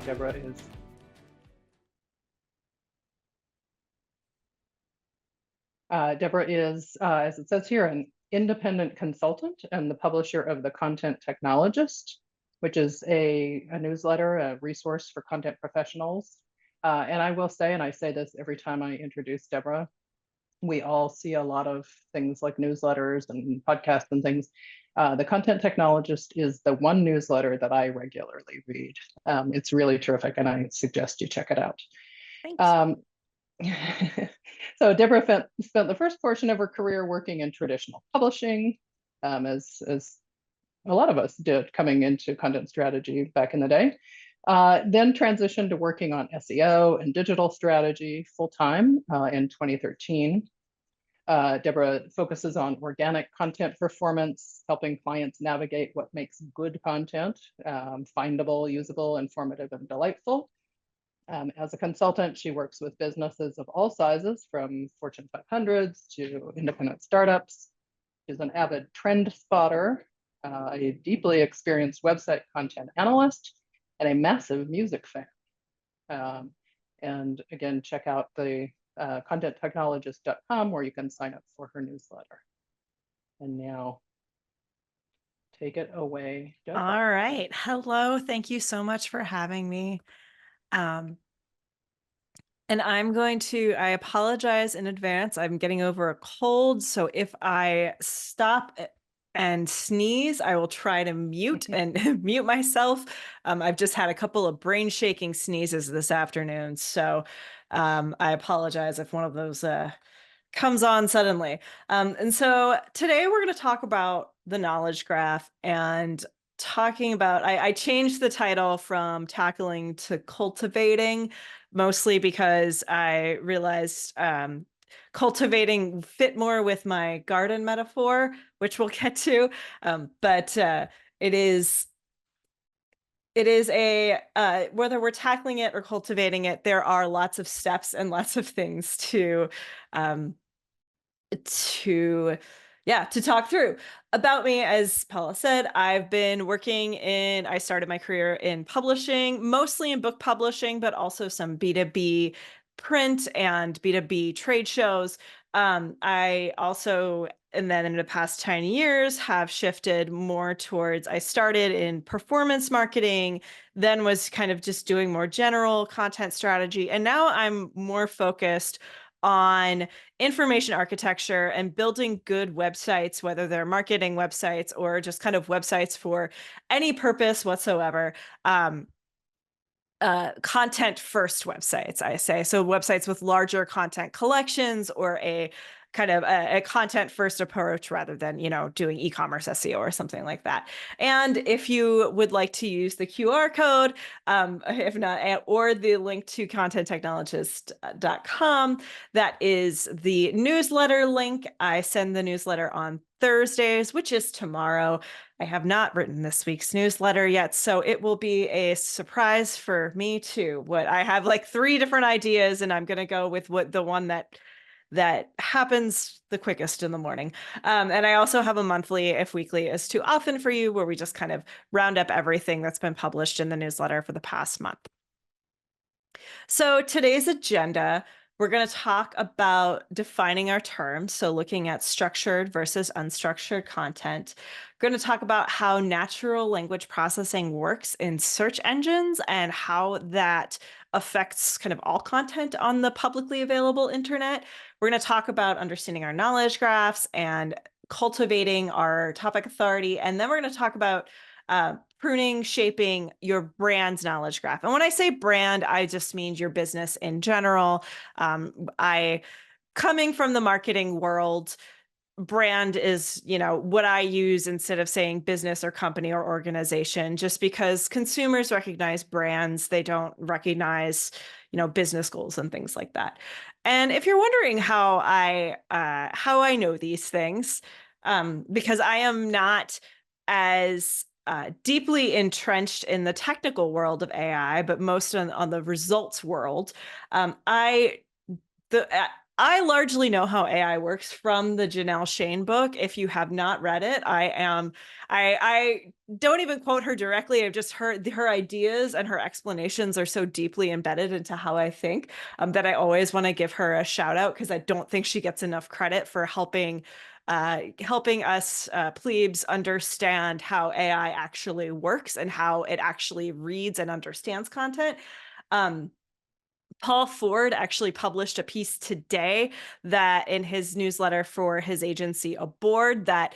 Deborah is. Deborah is, as it says here, an independent consultant and the publisher of The Content Technologist, which is a newsletter, a resource for content professionals. And I will say, and I say this every time I introduce Deborah, we all see a lot of things like newsletters and podcasts and things. The Content Technologist is the one newsletter that I regularly read. It's really terrific, and I suggest you check it out. Thanks. So Deborah spent the first portion of her career working in traditional publishing, as a lot of us did coming into content strategy back in the day. Then transitioned to working on SEO and digital strategy full-time in 2013. Deborah focuses on organic content performance, helping clients navigate what makes good content, findable, usable, informative, and delightful. As a consultant, she works with businesses of all sizes, from Fortune 500s to independent startups. She's an avid trend spotter, a deeply experienced website content analyst, and a massive music fan. And again, check out the contenttechnologist.com, where you can sign up for her newsletter. And now, take it away, Deborah. All right. Hello. Thank you so much for having me. And I apologize in advance. I'm getting over a cold. So if I stop and sneeze, I will try to mute and mute myself. I've just had a couple of brain shaking sneezes this afternoon. So I apologize if one of those comes on suddenly. And so today we're going to talk about the knowledge graph and talking about, I changed the title from tackling to cultivating, mostly because I realized cultivating fit more with my garden metaphor, which we'll get to. But it is a, whether we're tackling it or cultivating it, there are lots of steps and lots of things to talk through. About me, as Paula said, I started my career in publishing, mostly in book publishing, but also some B2B print and B2B trade shows. I also, and then in the past 10 years, have shifted more towards, I started in performance marketing, then was kind of just doing more general content strategy. And now I'm more focused on information architecture and building good websites, whether they're marketing websites or just kind of websites for any purpose whatsoever. Content first websites, I say. So websites with larger content collections, or a kind of a content first approach rather than, doing e-commerce SEO or something like that. And if you would like to use the QR code, if not, or the link to contenttechnologist.com, that is the newsletter link. I send the newsletter on Thursdays, which is tomorrow. I have not written this week's newsletter yet, so it will be a surprise for me too. I have like 3 different ideas, and I'm going to go with the one that happens the quickest in the morning. And I also have a monthly, if weekly is too often for you, where we just kind of round up everything that's been published in the newsletter for the past month. So today's agenda, we're going to talk about defining our terms, so looking at structured versus unstructured content. We're going to talk about how natural language processing works in search engines and how that affects kind of all content on the publicly available internet. We're going to talk about understanding our knowledge graphs and cultivating our topic authority. And then we're going to talk about pruning, shaping your brand's knowledge graph. And when I say brand, I just mean your business in general. Coming from the marketing world, brand is, what I use instead of saying business or company or organization, just because consumers recognize brands, they don't recognize, business goals and things like that. And if you're wondering how I know these things, because I am not as deeply entrenched in the technical world of AI, but most on the results world. I largely know how AI works from the Janelle Shane book. If you have not read it, I don't even quote her directly. I've just heard her ideas and her explanations are so deeply embedded into how I think, that I always want to give her a shout out, because I don't think she gets enough credit for helping us plebes understand how AI actually works and how it actually reads and understands content. Um, Paul Ford actually published a piece today that in his newsletter for his agency Aboard that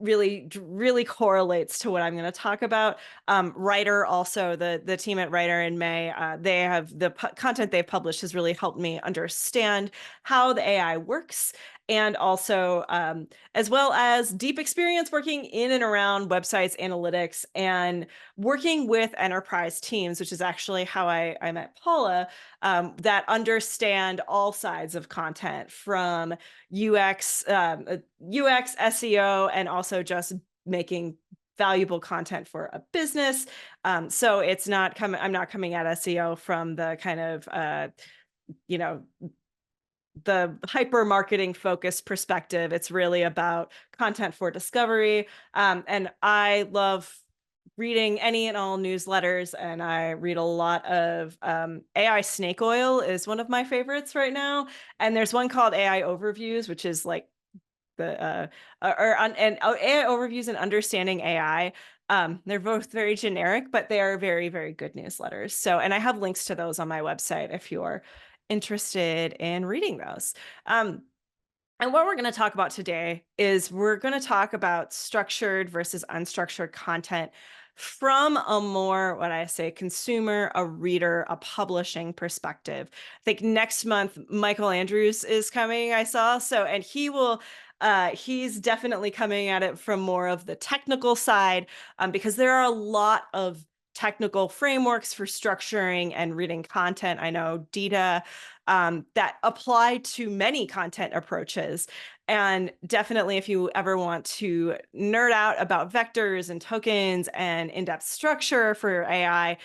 really correlates to what I'm going to talk about. Writer, also the team at Writer in May, they have the content they've published has really helped me understand how the AI works, and also as well as deep experience working in and around websites, analytics, and working with enterprise teams, which is actually how I met Paula, that understand all sides of content, from UX, SEO, and also just making valuable content for a business. So it's not coming. I'm not coming at SEO from the kind of you know the hyper marketing focused perspective. It's really about content for discovery. And I love reading any and all newsletters, and I read a lot of AI Snake Oil is one of my favorites right now. And there's one called AI Overviews, which is like the AI Overviews and Understanding AI. They're both very generic, but they are very, very good newsletters. So, and I have links to those on my website if you're interested in reading those. And what we're going to talk about today is we're going to talk about structured versus unstructured content from a more, what I say, consumer, a reader, a publishing perspective. I think next month, Michael Andrews is coming, I saw. So, and he's definitely coming at it from more of the technical side, because there are a lot of technical frameworks for structuring and reading content. I know DITA, that apply to many content approaches. And definitely, if you ever want to nerd out about vectors and tokens and in-depth structure for AI,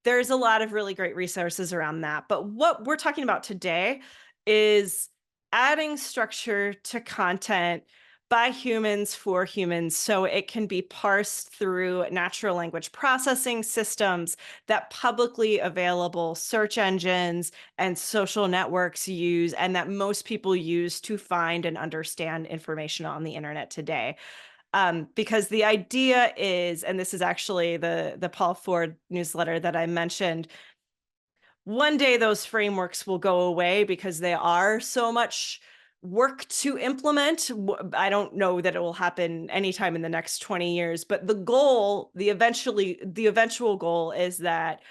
there's a lot of really great resources around that. But what we're talking about today is adding structure to content by humans for humans, so it can be parsed through natural language processing systems that publicly available search engines and social networks use, and that most people use to find and understand information on the internet today. Because the idea is, and this is actually the Paul Ford newsletter that I mentioned, one day those frameworks will go away because they are so much work to implement. I don't know that it will happen anytime in the next 20 years, but the eventual goal is that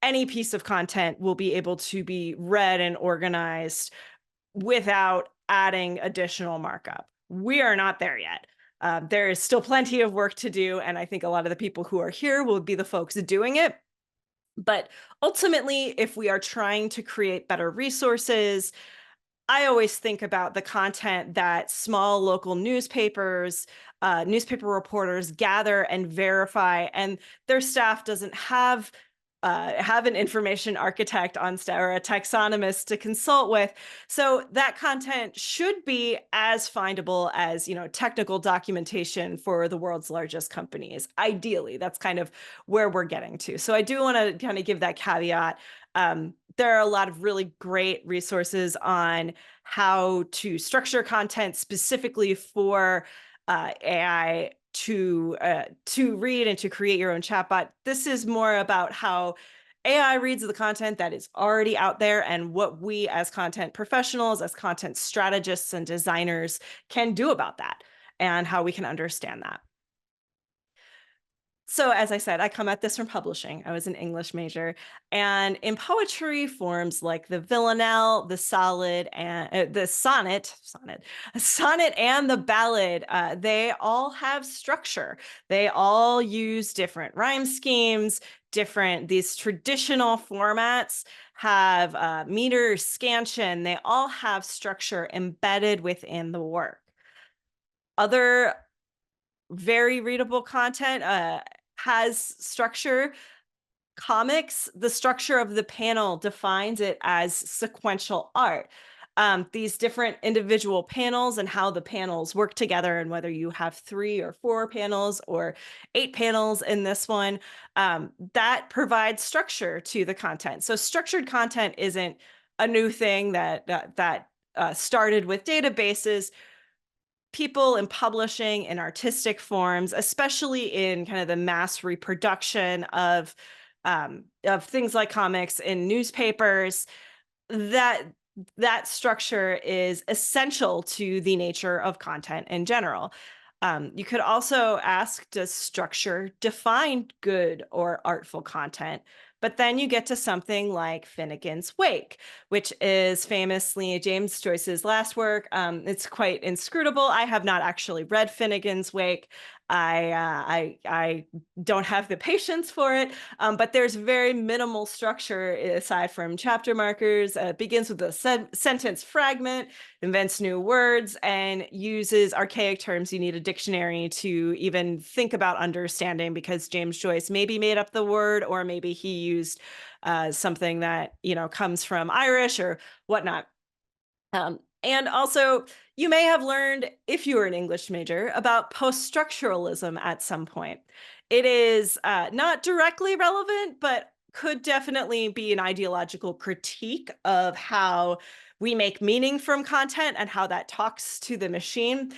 any piece of content will be able to be read and organized without adding additional markup. We are not there yet. There is still plenty of work to do, and I think a lot of the people who are here will be the folks doing it. But ultimately, if we are trying to create better resources, I always think about the content that small local newspapers, newspaper reporters gather and verify, and their staff doesn't have an information architect on staff or a taxonomist to consult with. So that content should be as findable as, technical documentation for the world's largest companies. Ideally, that's kind of where we're getting to. So I do want to kind of give that caveat. There are a lot of really great resources on how to structure content specifically for AI to read and to create your own chatbot. This is more about how AI reads the content that is already out there, and what we as content professionals, as content strategists and designers can do about that, and how we can understand that. So as I said, I come at this from publishing. I was an English major, and in poetry, forms like the villanelle, the solid, and the sonnet, and the ballad, they all have structure. They all use different rhyme schemes. These traditional formats have meter, scansion. They all have structure embedded within the work. Other very readable content has structure. Comics, the structure of the panel defines it as sequential art. these different individual panels and how the panels work together, and whether you have 3 or 4 panels or 8 panels in this one, that provides structure to the content. So structured content isn't a new thing that started with databases. People in publishing and artistic forms, especially in kind of the mass reproduction of things like comics in newspapers, that that structure is essential to the nature of content in general. You could also ask, does structure define good or artful content? But then you get to something like Finnegan's Wake, which is famously James Joyce's last work. It's quite inscrutable. I have not actually read Finnegan's Wake. I don't have the patience for it, but there's very minimal structure aside from chapter markers. It begins with a sentence fragment, invents new words, and uses archaic terms you need a dictionary to even think about understanding, because James Joyce maybe made up the word, or maybe he used something that, comes from Irish or whatnot. And also, you may have learned, if you were an English major, about post-structuralism at some point. It is not directly relevant, but could definitely be an ideological critique of how we make meaning from content and how that talks to the machine.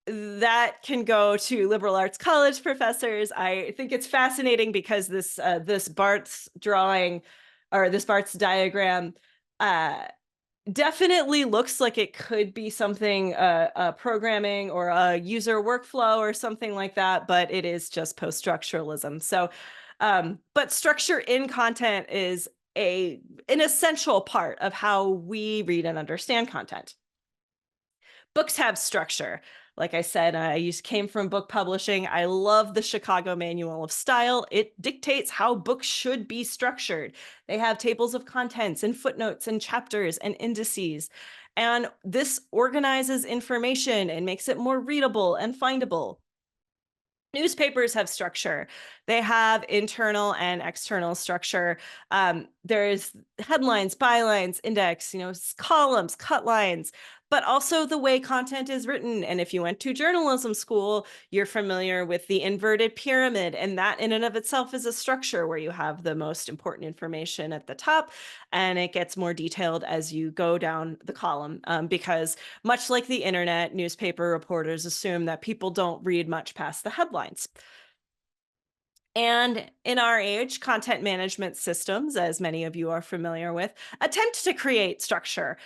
That can go to liberal arts college professors. I think it's fascinating because this Barthes drawing, or this Barthes diagram, definitely looks like it could be something, programming or a user workflow or something like that, but it is just post-structuralism. So, but structure in content is an essential part of how we read and understand content. Books have structure. Like I said, came from book publishing. I love the Chicago Manual of Style. It dictates how books should be structured. They have tables of contents and footnotes and chapters and indices. And this organizes information and makes it more readable and findable. Newspapers have structure. They have internal and external structure. There's headlines, bylines, index, columns, cut lines, but also the way content is written. And if you went to journalism school, you're familiar with the inverted pyramid. And that in and of itself is a structure where you have the most important information at the top, and it gets more detailed as you go down the column, because much like the internet, newspaper reporters assume that people don't read much past the headlines. And in our age, content management systems, as many of you are familiar with, attempt to create structure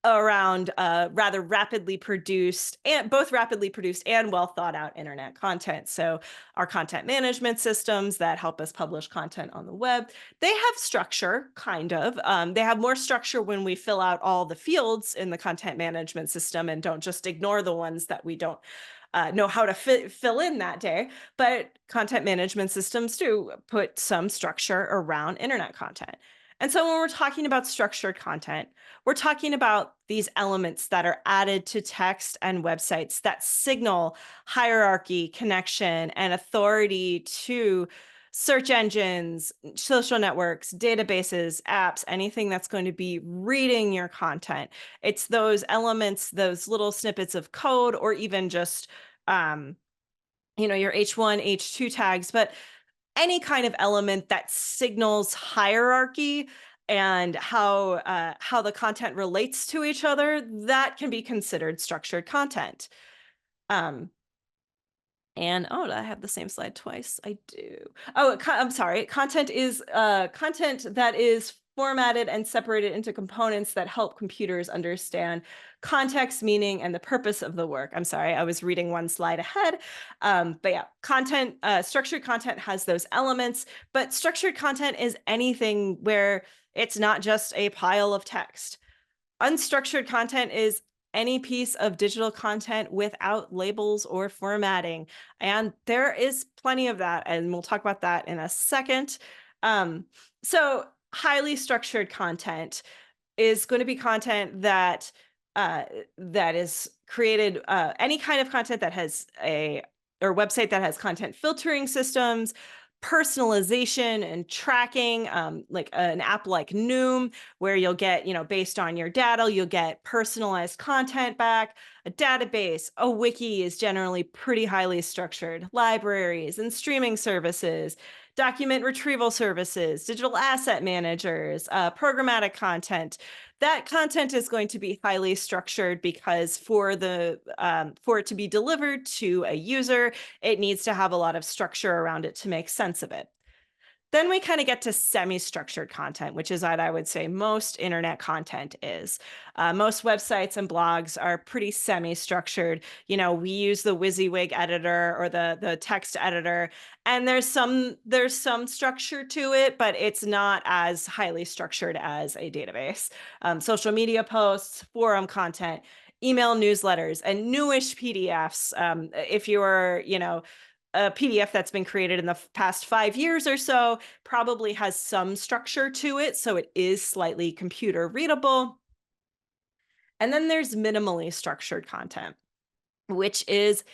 around rather rapidly produced and well thought out internet content. So our content management systems that help us publish content on the web, they have structure, kind of. They have more structure when we fill out all the fields in the content management system and don't just ignore the ones that we don't know how to fill in that day. But content management systems do put some structure around internet content. And so when we're talking about structured content, we're talking about these elements that are added to text and websites that signal hierarchy, connection, and authority to search engines, social networks, databases, apps, anything that's going to be reading your content. It's those elements, those little snippets of code, or even just, your H1, H2 tags, but any kind of element that signals hierarchy and how the content relates to each other, that can be considered structured content. And I have the same slide twice. I do. I'm sorry. Content is content that is formatted and separated into components that help computers understand context, meaning, and the purpose of the work. I'm sorry, I was reading one slide ahead. But yeah, structured content has those elements, but structured content is anything where it's not just a pile of text. Unstructured content is any piece of digital content without labels or formatting. And there is plenty of that, and we'll talk about that in a second. So highly structured content is going to be content that is created, any kind of content that has or website that has content filtering systems, personalization and tracking, like an app like Noom, where you'll get, based on your data, you'll get personalized content back. A database, a wiki is generally pretty highly structured. Libraries and streaming services, document retrieval services, digital asset managers, programmatic content. That content is going to be highly structured because for it to be delivered to a user, it needs to have a lot of structure around it to make sense of it. Then we kind of get to semi-structured content, which is what I would say most internet content is. Most websites and blogs are pretty semi-structured. We use the WYSIWYG editor or the text editor, and there's some structure to it, but it's not as highly structured as a database. Social media posts, forum content, email newsletters, and newish PDFs. If you're, a PDF that's been created in the past 5 years or so probably has some structure to it, so it is slightly computer readable. And then there's minimally structured content, which is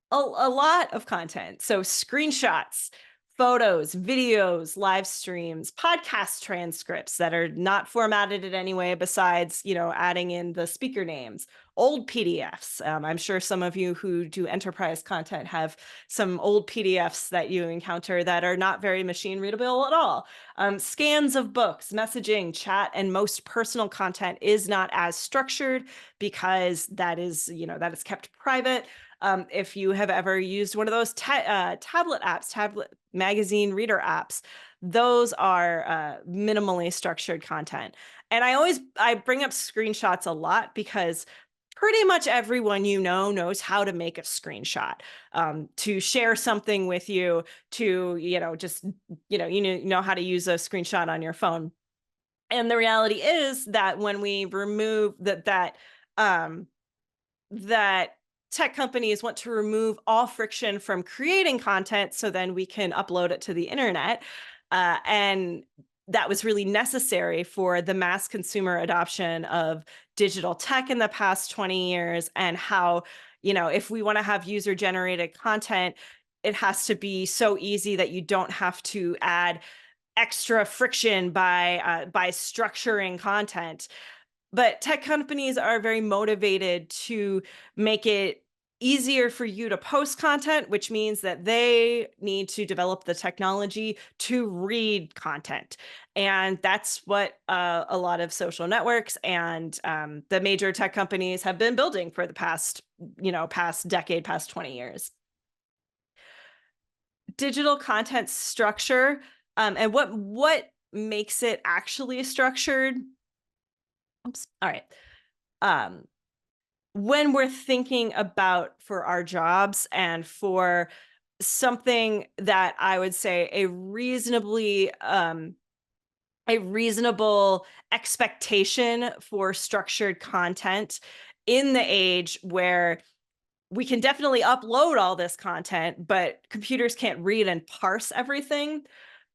a lot of content. So screenshots, photos, videos, live streams, podcast transcripts that are not formatted in any way besides, adding in the speaker names, old PDFs. I'm sure some of you who do enterprise content have some old PDFs that you encounter that are not very machine readable at all. Scans of books, messaging, chat, and most personal content is not as structured because that is kept private. If you have ever used one of those tablet apps, tablet magazine reader apps, those are minimally structured content. And I bring up screenshots a lot because pretty much everyone knows how to make a screenshot, to share something with you, to just you know how to use a screenshot on your phone. And the reality is that when we remove that tech companies want to remove all friction from creating content so then we can upload it to the internet. And that was really necessary for the mass consumer adoption of digital tech in the past 20 years, and how, if we want to have user generated content, it has to be so easy that you don't have to add extra friction by structuring content. But tech companies are very motivated to make it easier for you to post content, which means that they need to develop the technology to read content. And that's what a lot of social networks and the major tech companies have been building for the past decade, past 20 years. Digital content structure, and what makes it actually structured. Oops. All right. Um, when we're thinking about for our jobs and for something that I would say a reasonable expectation for structured content in the age where we can definitely upload all this content, but computers can't read and parse everything.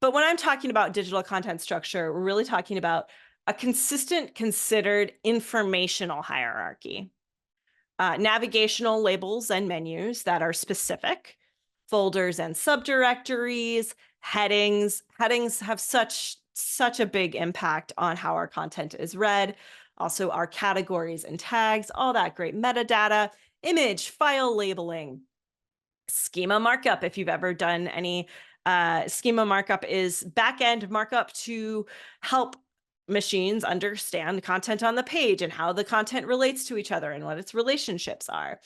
But when I'm talking about digital content structure, we're really talking about a consistent, considered informational hierarchy. Navigational labels and menus that are specific, folders and subdirectories, headings. Headings have such a big impact on how our content is read. Also, our categories and tags, all that great metadata, image, file labeling, schema markup. If you've ever done any schema markup, is back-end markup to help machines understand content on the page and how the content relates to each other and what its relationships are.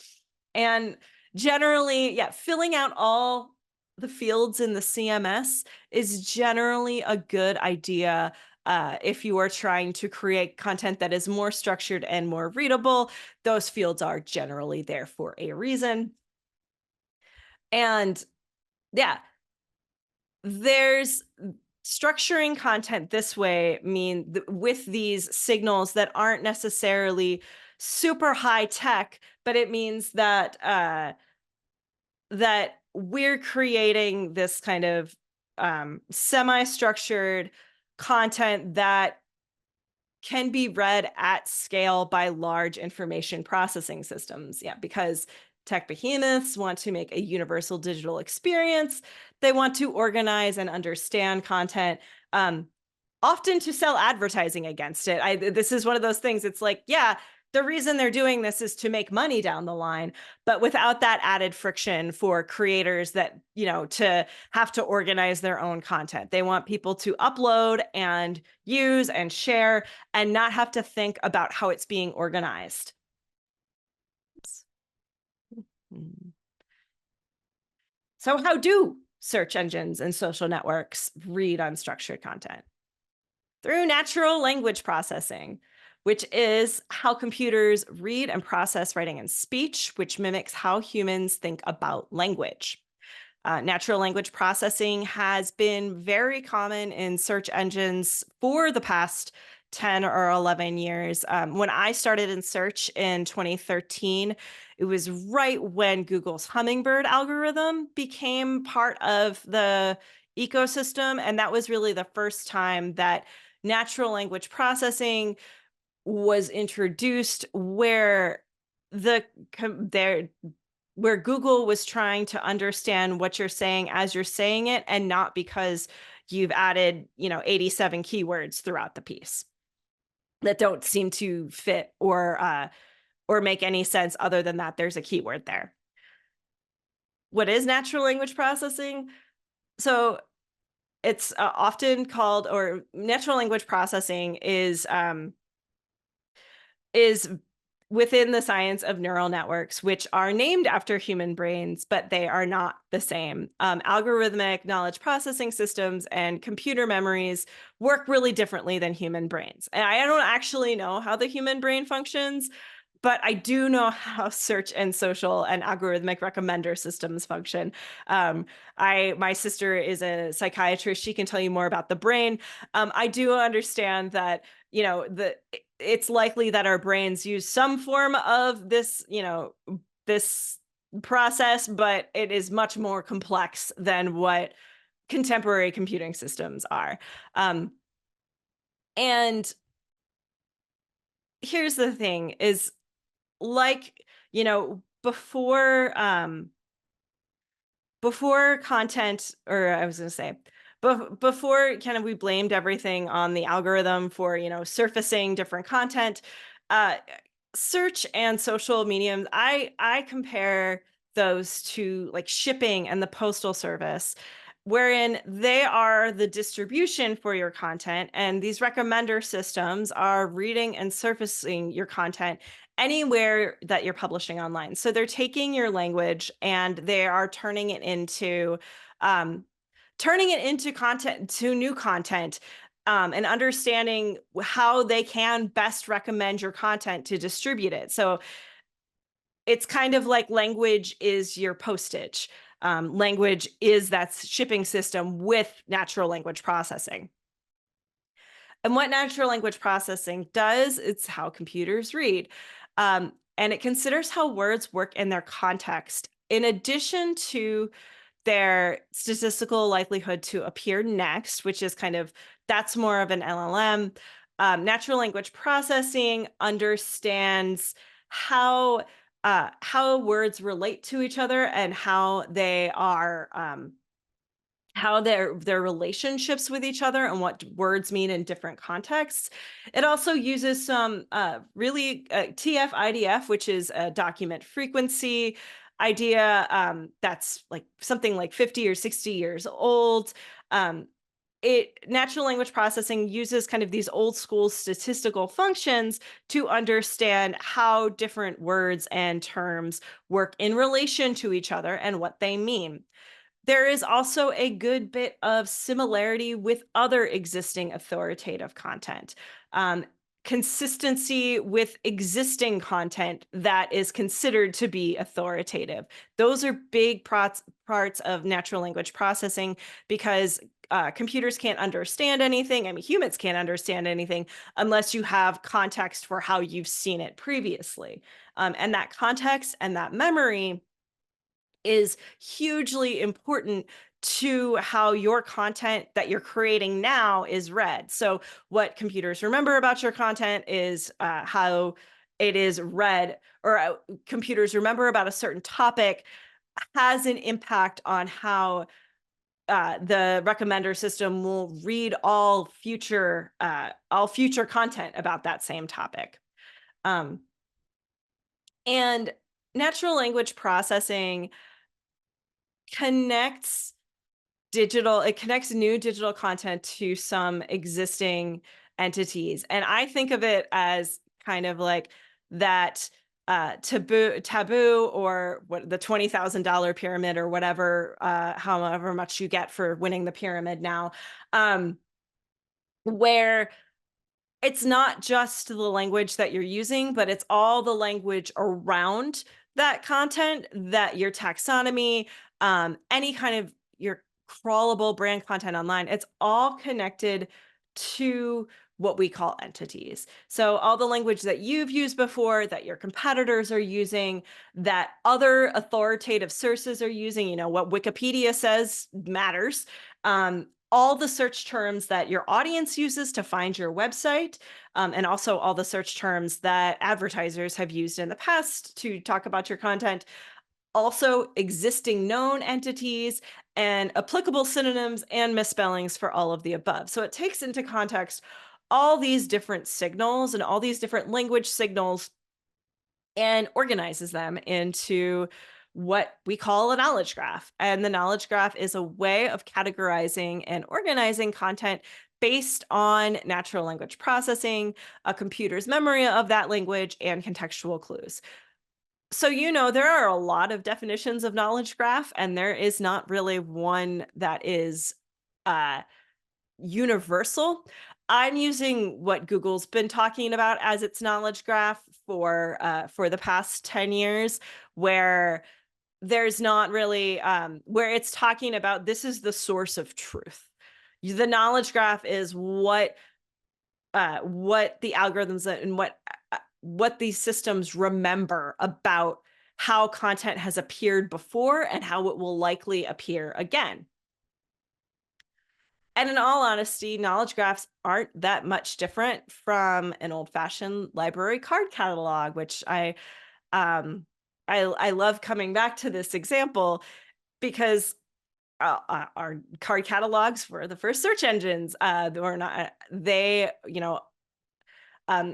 And generally, filling out all the fields in the CMS is generally a good idea if you are trying to create content that is more structured and more readable. Those fields are generally there for a reason. And there's structuring content this way with these signals that aren't necessarily super high tech, but it means that that we're creating this kind of semi-structured content that can be read at scale by large information processing systems. Yeah, because tech behemoths want to make a universal digital experience. They want to organize and understand content, often to sell advertising against it. This is one of those things. It's like, yeah, the reason they're doing this is to make money down the line, but without that added friction for creators that, to have to organize their own content. They want people to upload and use and share and not have to think about how it's being organized. Oops. So how do search engines and social networks read unstructured content? Through natural language processing, which is how computers read and process writing and speech, which mimics how humans think about language. Natural language processing has been very common in search engines for the past 10 or 11 years. When I started in search in 2013, it was right when Google's Hummingbird algorithm became part of the ecosystem. And that was really the first time that natural language processing was introduced where where Google was trying to understand what you're saying as you're saying it, and not because you've added, 87 keywords throughout the piece that don't seem to fit or make any sense other than that there's a keyword there. What is natural language processing? So it's often called, or natural language processing is within the science of neural networks, which are named after human brains, but they are not the same. Algorithmic knowledge processing systems and computer memories work really differently than human brains. And I don't actually know how the human brain functions, but I do know how search and social and algorithmic recommender systems function. My sister is a psychiatrist. She can tell you more about the brain. I do understand that, it's likely that our brains use some form of this, this process, but it is much more complex than what contemporary computing systems are. And here's the thing is, like, before content, or I was going to say, before kind of we blamed everything on the algorithm for, surfacing different content, uh, search and social mediums, I compare those to like shipping and the postal service, wherein they are the distribution for your content, and these recommender systems are reading and surfacing your content anywhere that you're publishing online. So they're taking your language and they are um, turning it into content, to new content, and understanding how they can best recommend your content to distribute it. So it's kind of like language is your postage. Language is that shipping system with natural language processing. And what natural language processing does, it's how computers read. And it considers how words work in their context, in addition to their statistical likelihood to appear next, which is that's more of an LLM. Natural language processing understands how words relate to each other and how they are how their relationships with each other and what words mean in different contexts. It also uses some really TF-IDF, which is a document frequency idea, that's like something like 50 or 60 years old. Natural language processing uses kind of these old school statistical functions to understand how different words and terms work in relation to each other and what they mean. There is also a good bit of similarity with other existing authoritative content. Consistency with existing content that is considered to be authoritative. Those are big parts of natural language processing, because computers can't understand anything. I mean, humans can't understand anything unless you have context for how you've seen it previously. And that context and that memory is hugely important to how your content that you're creating now is read. So what computers remember about your content is how it is read, or computers remember about a certain topic has an impact on how the recommender system will read all future content about that same topic. Um, and natural language processing connects it connects new digital content to some existing entities. And I think of it as kind of like that taboo, or what, the $20,000 pyramid, or whatever, however much you get for winning the pyramid now, where it's not just the language that you're using, but it's all the language around that content, that your taxonomy, any kind of your crawlable brand content online, it's all connected to what we call entities. So all the language that you've used before, that your competitors are using, that other authoritative sources are using, what Wikipedia says matters. All the search terms that your audience uses to find your website, and also all the search terms that advertisers have used in the past to talk about your content, also existing known entities, and applicable synonyms and misspellings for all of the above. So it takes into context all these different signals and all these different language signals and organizes them into what we call a knowledge graph. And the knowledge graph is a way of categorizing and organizing content based on natural language processing, a computer's memory of that language, and contextual clues. So, there are a lot of definitions of knowledge graph, and there is not really one that is uh, universal. I'm using what Google's been talking about as its knowledge graph for the past 10 years, where there's not really where it's talking about this is the source of truth. The knowledge graph is what the algorithms and what these systems remember about how content has appeared before and how it will likely appear again. And in all honesty, knowledge graphs aren't that much different from an old-fashioned library card catalog, which I love coming back to this example because our card catalogs were the first search engines. They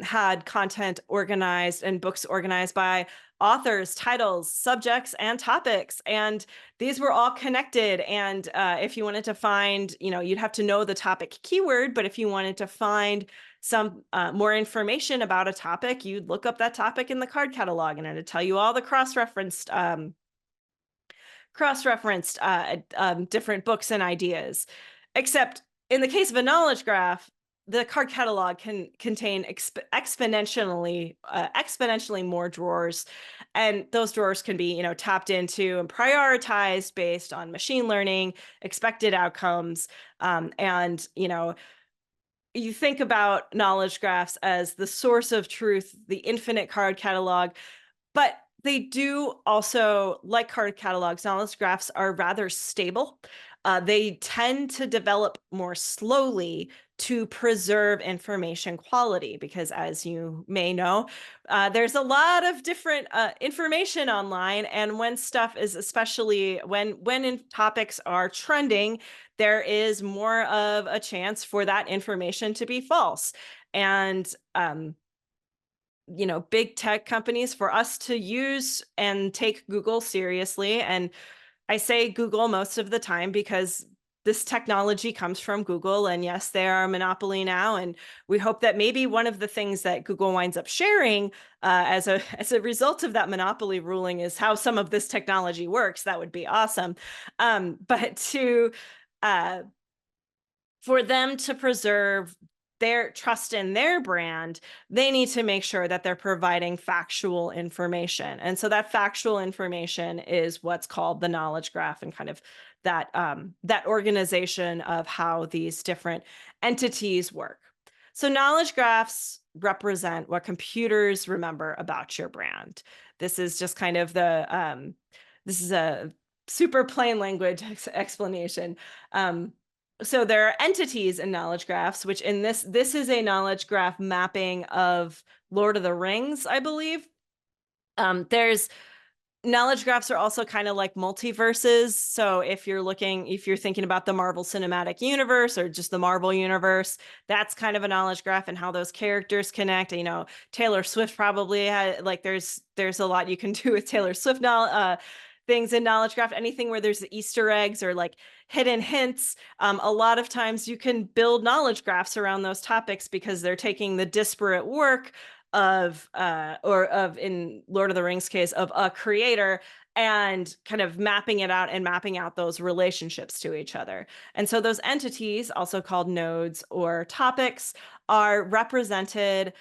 had content organized and books organized by authors, titles, subjects, and topics. And these were all connected. And if you wanted to find, you'd have to know the topic keyword. But if you wanted to find some more information about a topic, you'd look up that topic in the card catalog, and it'd tell you all the cross-referenced different books and ideas. Except in the case of a knowledge graph, the card catalog can contain exponentially more drawers, and those drawers can be tapped into and prioritized based on machine learning, expected outcomes, and you think about knowledge graphs as the source of truth, the infinite card catalog, but they do also, like card catalogs, knowledge graphs are rather stable. They tend to develop more slowly to preserve information quality because, as you may know, there's a lot of different information online, and when stuff is, especially when topics are trending, there is more of a chance for that information to be false. And big tech companies, for us to use and take Google seriously. And I say Google most of the time because this technology comes from Google, and yes, they are a monopoly now. And we hope that maybe one of the things that Google winds up sharing as a result of that monopoly ruling is how some of this technology works. That would be awesome. But for them to preserve their trust in their brand, they need to make sure that they're providing factual information. And so that factual information is what's called the knowledge graph, and kind of that that organization of how these different entities work. So knowledge graphs represent what computers remember about your brand. This is just kind of this is super plain language explanation. So there are entities in knowledge graphs, which in this is a knowledge graph mapping of Lord of the Rings, I believe. There's knowledge graphs are also kind of like multiverses. So if you're thinking about the Marvel Cinematic Universe or just the Marvel universe, that's kind of a knowledge graph and how those characters connect. You know, Taylor Swift probably had, like, there's a lot you can do with Taylor Swift now. Things in knowledge graph, anything where there's Easter eggs or like hidden hints. A lot of times you can build knowledge graphs around those topics because they're taking the disparate work of in Lord of the Rings case of a creator and kind of mapping it out and mapping out those relationships to each other. And so those entities, also called nodes or topics, are represented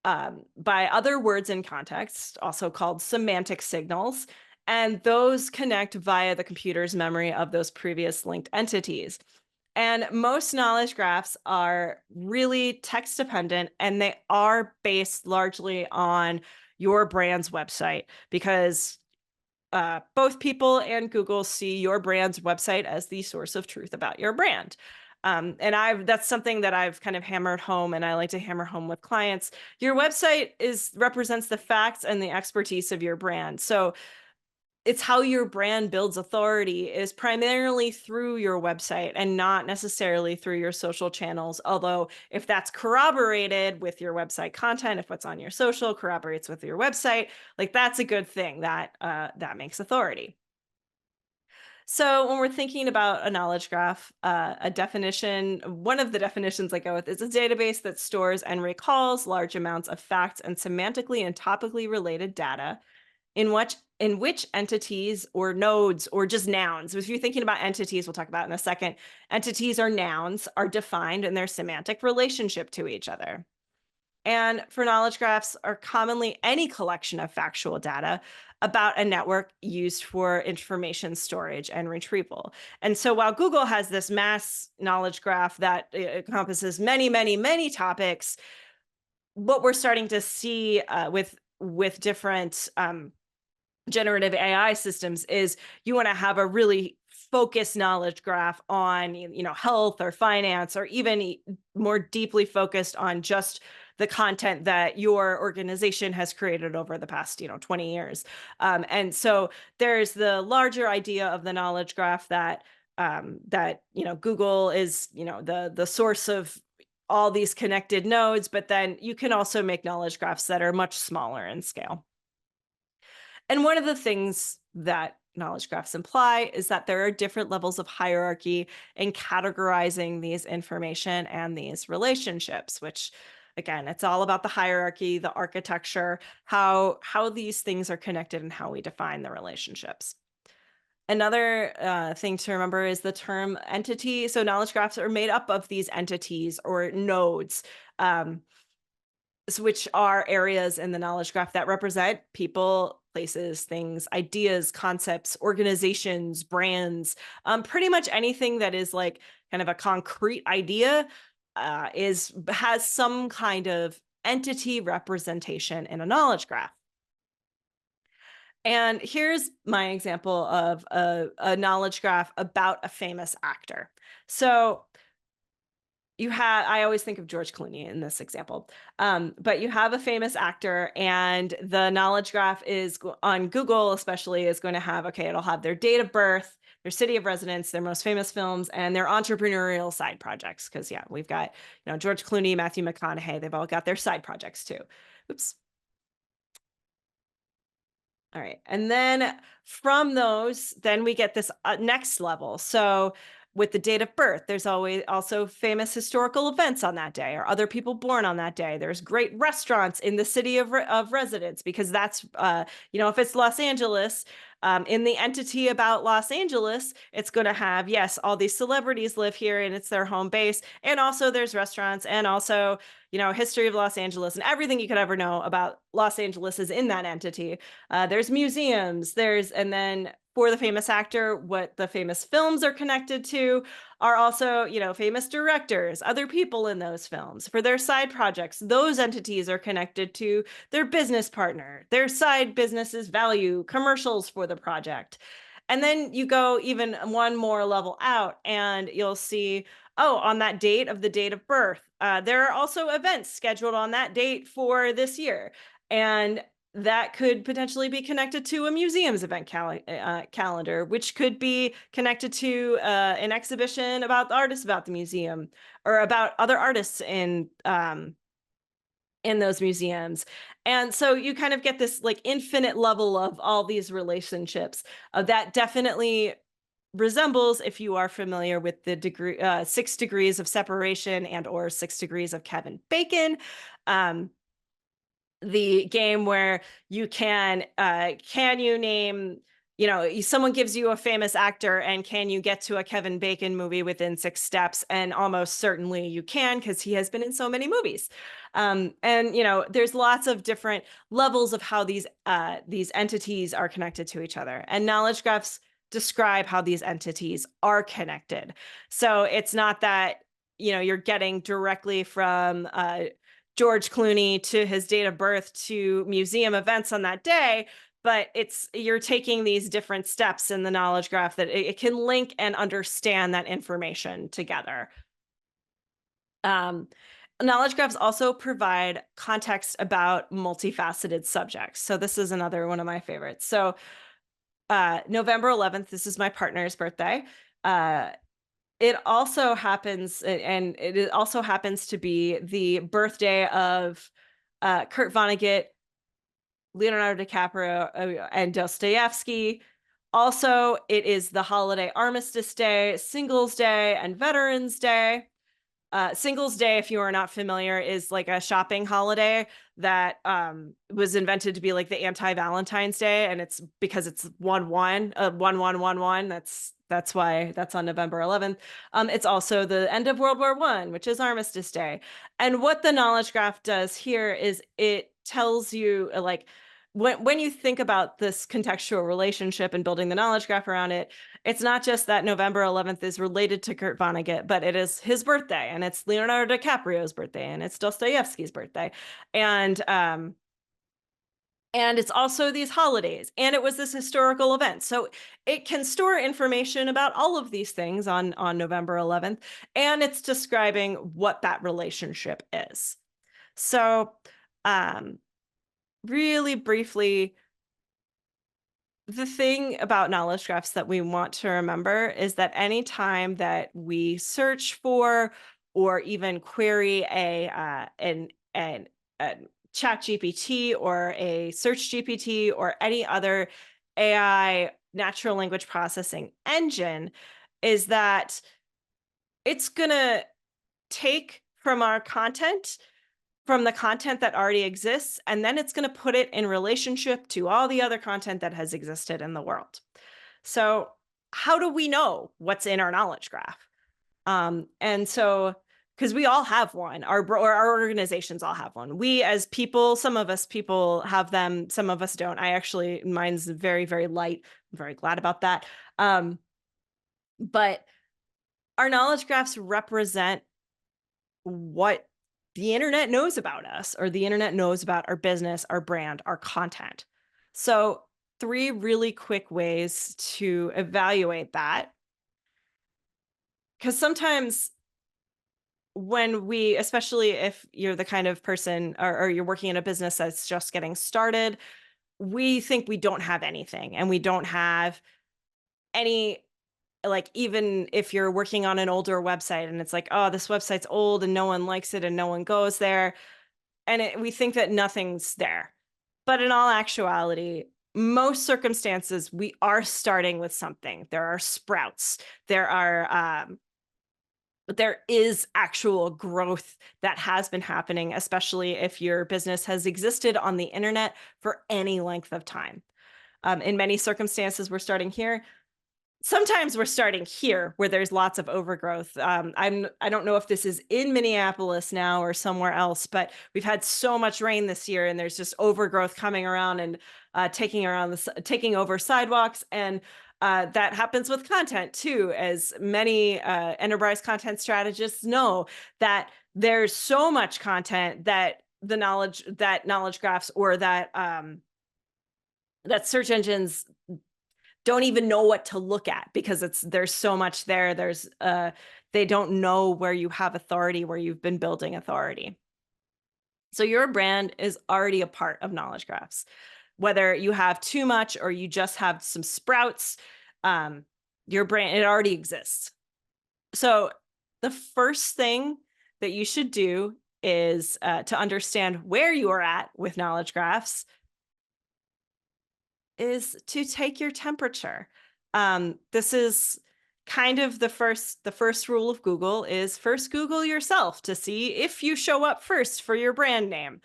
by other words in context, also called semantic signals. And those connect via the computer's memory of those previous linked entities. And most knowledge graphs are really text dependent, and they are based largely on your brand's website, because both people and Google see your brand's website as the source of truth about your brand. And that's something that I've kind of hammered home, and I like to hammer home with clients. Your website represents the facts and the expertise of your brand. So it's how your brand builds authority is primarily through your website and not necessarily through your social channels. Although if that's corroborated with your website content, if what's on your social corroborates with your website, like, that's a good thing. That makes authority. So when we're thinking about a knowledge graph, one of the definitions I go with is a database that stores and recalls large amounts of facts and semantically and topically related data in which entities or nodes or just nouns. If you're thinking about entities, we'll talk about in a second, entities or nouns are defined in their semantic relationship to each other. And for knowledge graphs are commonly any collection of factual data about a network used for information storage and retrieval. And so while Google has this mass knowledge graph that encompasses many, many, many topics, what we're starting to see with different generative AI systems is you want to have a really focused knowledge graph on, health or finance, or even more deeply focused on just the content that your organization has created over the past 20 years. And so there's the larger idea of the knowledge graph that Google is the source of all these connected nodes, but then you can also make knowledge graphs that are much smaller in scale. And one of the things that knowledge graphs imply is that there are different levels of hierarchy in categorizing these information and these relationships, which, again, it's all about the hierarchy, the architecture, how these things are connected and how we define the relationships. Another thing to remember is the term entity. So knowledge graphs are made up of these entities or nodes, which are areas in the knowledge graph that represent people, places, things, ideas, concepts, organizations, brands. Pretty much anything that is like kind of a concrete idea has some kind of entity representation in a knowledge graph. And here's my example of a knowledge graph about a famous actor. So I always think of George Clooney in this example, but you have a famous actor, and the knowledge graph is on Google especially is going to have, it'll have their date of birth, their city of residence, their most famous films, and their entrepreneurial side projects. Because we've got, George Clooney, Matthew McConaughey, they've all got their side projects too. Oops. All right. And then from those, then we get this next level. So with the date of birth, there's always also famous historical events on that day or other people born on that day. There's great restaurants in the city of residence, because that's, if it's Los Angeles, in the entity about Los Angeles, it's going to have, yes, all these celebrities live here and it's their home base. And also there's restaurants, and also, history of Los Angeles, and everything you could ever know about Los Angeles is in that entity. There's museums, and then for the famous actor, what the famous films are connected to are also, famous directors, other people in those films. For their side projects, those entities are connected to their business partner, their side business's value, commercials for the project. And then you go even one more level out and you'll see, oh, on that date of the date of birth, there are also events scheduled on that date for this year. And that could potentially be connected to a museum's event calendar, which could be connected to an exhibition about the artists about the museum, or about other artists in those museums. And so you kind of get this like infinite level of all these relationships that definitely resembles, if you are familiar with the 6 degrees of separation and or 6 degrees of Kevin Bacon, the game where you can you name, someone gives you a famous actor and can you get to a Kevin Bacon movie within 6 steps? And almost certainly you can, because he has been in so many movies. And there's lots of different levels of how these entities are connected to each other, and knowledge graphs describe how these entities are connected. So it's not that you're getting directly from George Clooney to his date of birth to museum events on that day, but you're taking these different steps in the knowledge graph that it can link and understand that information together. Knowledge graphs also provide context about multifaceted subjects. So this is another one of my favorites. So November 11th, this is my partner's birthday. It also happens to be the birthday of Kurt Vonnegut, Leonardo DiCaprio, and Dostoevsky. Also, it is the holiday Armistice Day, Singles Day, and Veterans Day. Singles Day, if you are not familiar, is like a shopping holiday that was invented to be like the anti-Valentine's Day, and it's because it's 1-1-1-1-1-1. That's why that's on November 11th. It's also the end of World War I, which is Armistice Day. And what the knowledge graph does here is it tells you, like, when you think about this contextual relationship and building the knowledge graph around it, it's not just that November 11th is related to Kurt Vonnegut, but it is his birthday, and it's Leonardo DiCaprio's birthday, and it's Dostoevsky's birthday. And it's also these holidays, and it was this historical event. So it can store information about all of these things on November 11th, and it's describing what that relationship is. So really briefly, the thing about knowledge graphs that we want to remember is that anytime that we search for or even query a chat GPT or a search GPT or any other AI natural language processing engine, is that it's going to take from our content, from the content that already exists, and then it's going to put it in relationship to all the other content that has existed in the world. So how do we know what's in our knowledge graph? And so, because we all have one, our organizations all have one. We as people, some of us people have them, some of us don't. Mine's very, very light. I'm very glad about that. But our knowledge graphs represent what the internet knows about us, or the internet knows about our business, our brand, our content. So 3 really quick ways to evaluate that. Because sometimes when especially if you're the kind of person, or you're working in a business that's just getting started, we think we don't have anything, and we don't have any, like, even if you're working on an older website and it's like, oh, this website's old and no one likes it and no one goes there, and we think that nothing's there. But in all actuality, most circumstances, we are starting with something. There are sprouts. There is actual growth that has been happening, especially if your business has existed on the internet for any length of time. In many circumstances, we're starting here. Sometimes we're starting here where there's lots of overgrowth. I don't know if this is in Minneapolis now or somewhere else, but we've had so much rain this year, and there's just overgrowth coming around and taking over sidewalks. And that happens with content too, as many enterprise content strategists know that there's so much content that knowledge graphs, or that search engines, don't even know what to look at because there's so much there. They don't know where you have authority, where you've been building authority. So your brand is already a part of knowledge graphs. Whether you have too much or you just have some sprouts, your brand, it already exists. So the first thing that you should do is to understand where you are at with knowledge graphs is to take your temperature. This is kind of the first rule of Google is first Google yourself to see if you show up first for your brand name.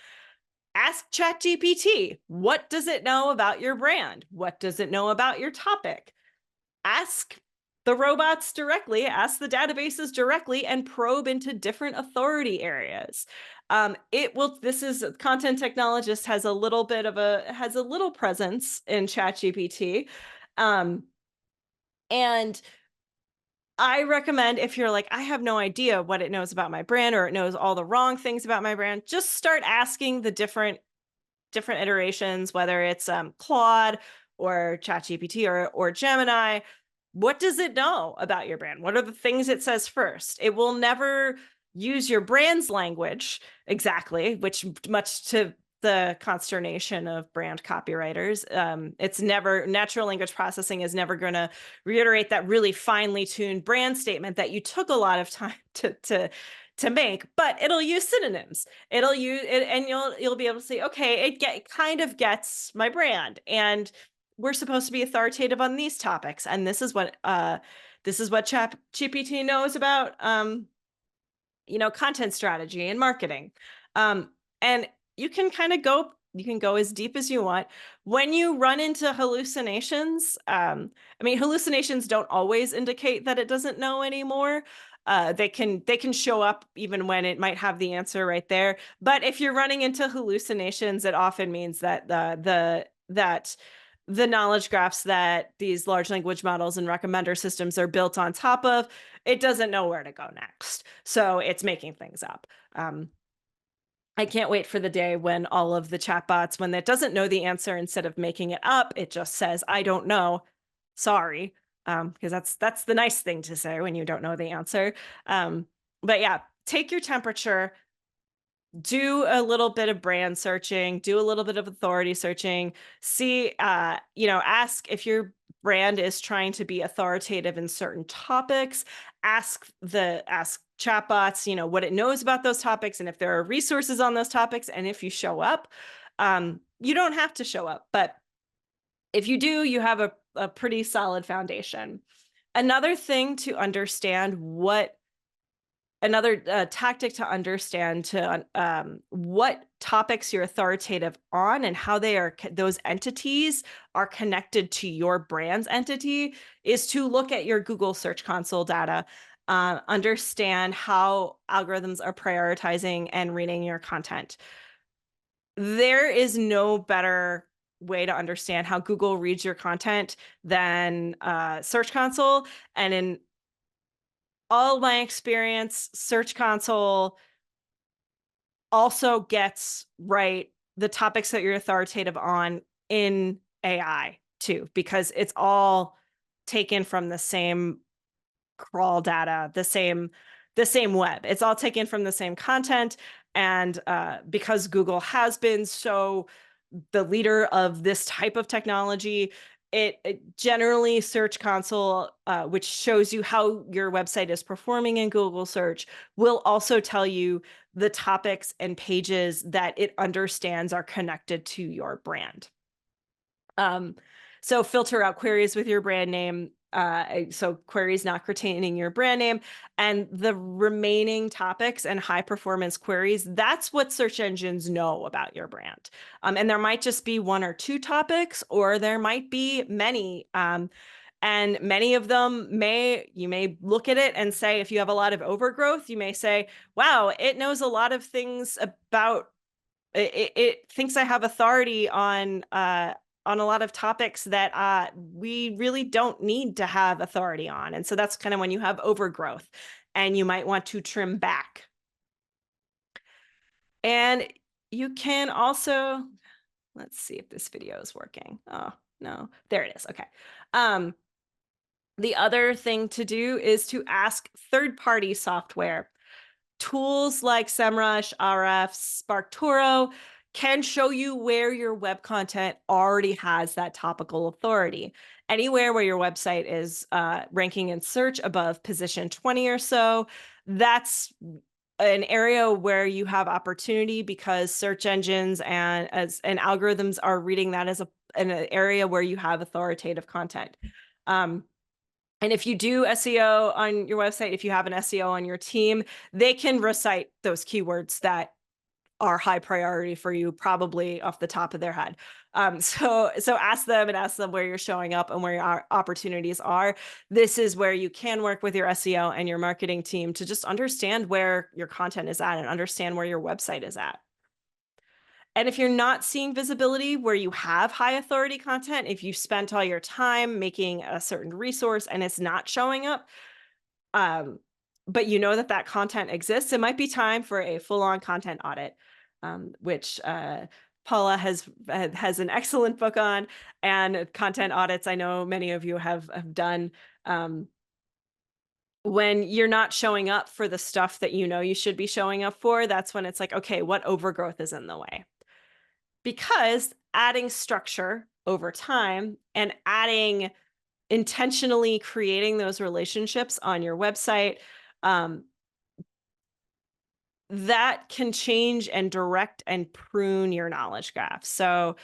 Ask ChatGPT, what does it know about your brand? What does it know about your topic? Ask the robots directly, ask the databases directly, and probe into different authority areas. This is content technologist has a little presence in ChatGPT. And I recommend if you're like, I have no idea what it knows about my brand or it knows all the wrong things about my brand, just start asking the different iterations, whether it's Claude or ChatGPT or Gemini. What does it know about your brand? What are the things it says first? It will never use your brand's language exactly, which much to the consternation of brand copywriters, it's never, natural language processing is never going to reiterate that really finely tuned brand statement that you took a lot of time to make, but it'll use synonyms. It'll use it, and you'll be able to say, okay, it kind of gets my brand, and we're supposed to be authoritative on these topics, and this is what ChatGPT knows about content strategy and marketing. And you can go as deep as you want. When you run into hallucinations, hallucinations don't always indicate that it doesn't know anymore. They can show up even when it might have the answer right there. But if you're running into hallucinations, it often means that the knowledge graphs that these large language models and recommender systems are built on top of, it doesn't know where to go next. So it's making things up. I can't wait for the day when all of the chatbots, when it doesn't know the answer, instead of making it up, it just says, I don't know, sorry. Because that's the nice thing to say when you don't know the answer. But yeah, take your temperature, do a little bit of brand searching, do a little bit of authority searching, see, ask if your brand is trying to be authoritative in certain topics, ask chatbots, what it knows about those topics and if there are resources on those topics. And if you show up, you don't have to show up, but if you do, you have a pretty solid foundation. Another thing to understand another tactic to understand what topics you're authoritative on and how those entities are connected to your brand's entity is to look at your Google Search Console data, understand how algorithms are prioritizing and reading your content. There is no better way to understand how Google reads your content than Search Console. And in all my experience, Search Console also gets right the topics that you're authoritative on in AI too, because it's all taken from the same crawl data, the same web. It's all taken from the same content. And because Google has been the leader of this type of technology, it generally Search Console, which shows you how your website is performing in Google search, will also tell you the topics and pages that it understands are connected to your brand. So filter out queries with your brand name. So queries not containing your brand name, and the remaining topics and high performance queries, that's what search engines know about your brand. And there might just be one or two topics, or there might be many. And many of them you may look at it and say, if you have a lot of overgrowth, you may say, wow, it knows a lot of things about it thinks I have authority on a lot of topics that we really don't need to have authority on. And so that's kind of when you have overgrowth and you might want to trim back. And you can also, let's see if this video is working. Oh, No, there it is. Okay. Um, the other thing to do is to ask third-party software. Tools like SEMrush, RF, SparkToro can show you where your web content already has that topical authority. Anywhere where your website is ranking in search above position 20 or so, that's an area where you have opportunity because search engines and algorithms are reading that as an area where you have authoritative content. And if you do SEO on your website, if you have an SEO on your team, they can recite those keywords that are high priority for you, probably off the top of their head. So ask them and ask them where you're showing up and where your opportunities are. This is where you can work with your SEO and your marketing team to just understand where your content is at and understand where your website is at. And if you're not seeing visibility where you have high authority content, if you spent all your time making a certain resource and it's not showing up, but you know that that content exists, it might be time for a full-on content audit, which Paula has an excellent book on, and content audits I know many of you have done. When you're not showing up for the stuff that you know you should be showing up for, that's when it's like, okay, what overgrowth is in the way? Because adding structure over time and intentionally creating those relationships on your website, um, that can change and direct and prune your knowledge graph. So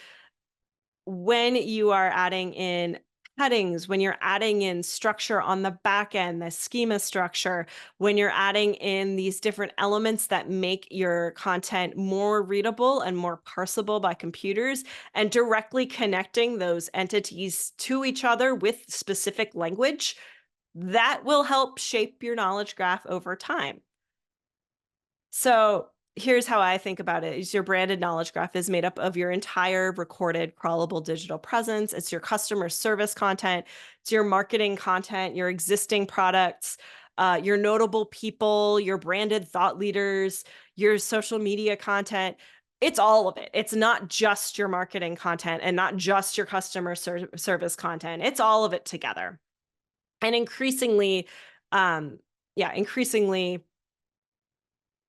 when you are adding in headings, when you're adding in structure on the back end, the schema structure, when you're adding in these different elements that make your content more readable and more parsable by computers, and directly connecting those entities to each other with specific language, that will help shape your knowledge graph over time. So here's how I think about it: is your branded knowledge graph is made up of your entire recorded crawlable digital presence. It's your customer service content. It's your marketing content, your existing products, your notable people, your branded thought leaders, your social media content. It's all of it. It's not just your marketing content and not just your customer service content. It's all of it together. And increasingly, increasingly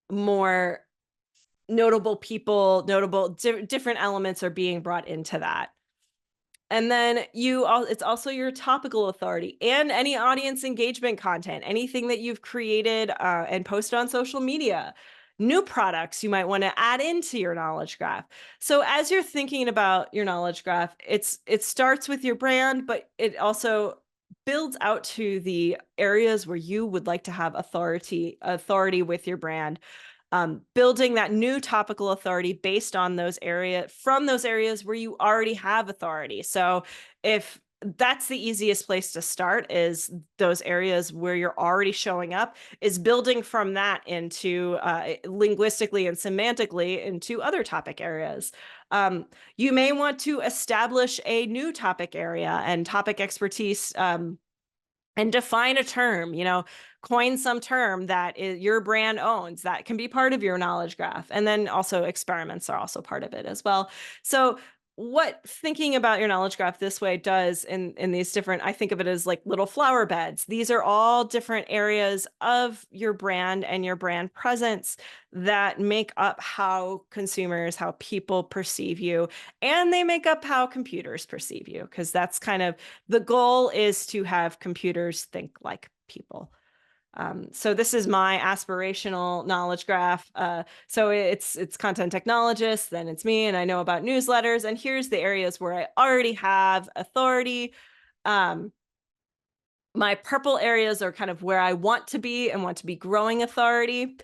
more notable people, different elements are being brought into that. And then it's also your topical authority and any audience engagement content, anything that you've created and posted on social media, new products you might want to add into your knowledge graph. So as you're thinking about your knowledge graph, it starts with your brand, but it also builds out to the areas where you would like to have authority with your brand. Building that new topical authority based on those areas where you already have authority. So if that's the easiest place to start, is those areas where you're already showing up, is building from that into linguistically and semantically into other topic areas. You may want to establish a new topic area and topic expertise, and define a term, coin some term that your brand owns that can be part of your knowledge graph. And then also experiments are also part of it as well. So what thinking about your knowledge graph this way does in these different, I think of it as like little flower beds. These are all different areas of your brand and your brand presence that make up how people perceive you, and they make up how computers perceive you, because that's kind of the goal, is to have computers think like people. So this is my aspirational knowledge graph. So it's content technologists, then it's me, and I know about newsletters. And here's the areas where I already have authority. My purple areas are kind of where I want to be and want to be growing authority.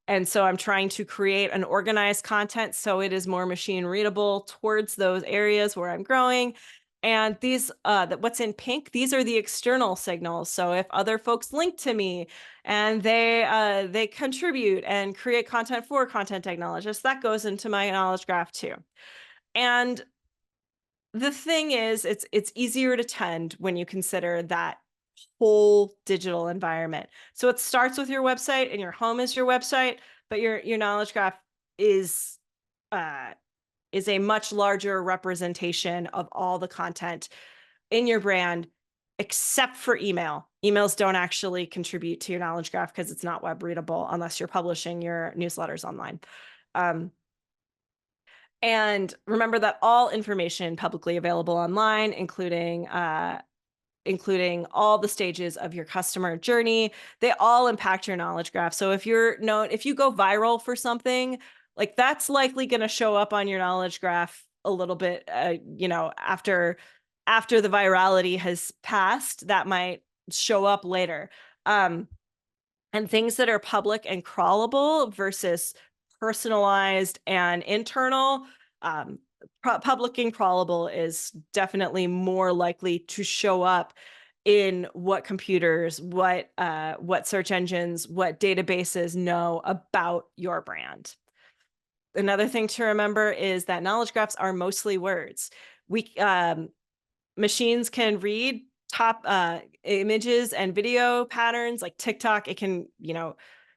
And so I'm trying to create an organized content so it is more machine readable towards those areas where I'm growing. And these, what's in pink, these are the external signals. So if other folks link to me and they contribute and create content for content technologists, that goes into my knowledge graph too. And the thing is, it's easier to tend when you consider that whole digital environment. So it starts with your website, and your home is your website, but your knowledge graph is is a much larger representation of all the content in your brand, except for email. Emails don't actually contribute to your knowledge graph because it's not web readable unless you're publishing your newsletters online. And remember that all information publicly available online, including all the stages of your customer journey, they all impact your knowledge graph. So if you go viral for something, like that's likely going to show up on your knowledge graph a little bit, after the virality has passed, that might show up later. And things that are public and crawlable versus personalized and internal, public and crawlable is definitely more likely to show up in what computers, what search engines, what databases know about your brand. Another thing to remember is that knowledge graphs are mostly words. Machines can read top images and video patterns like TikTok.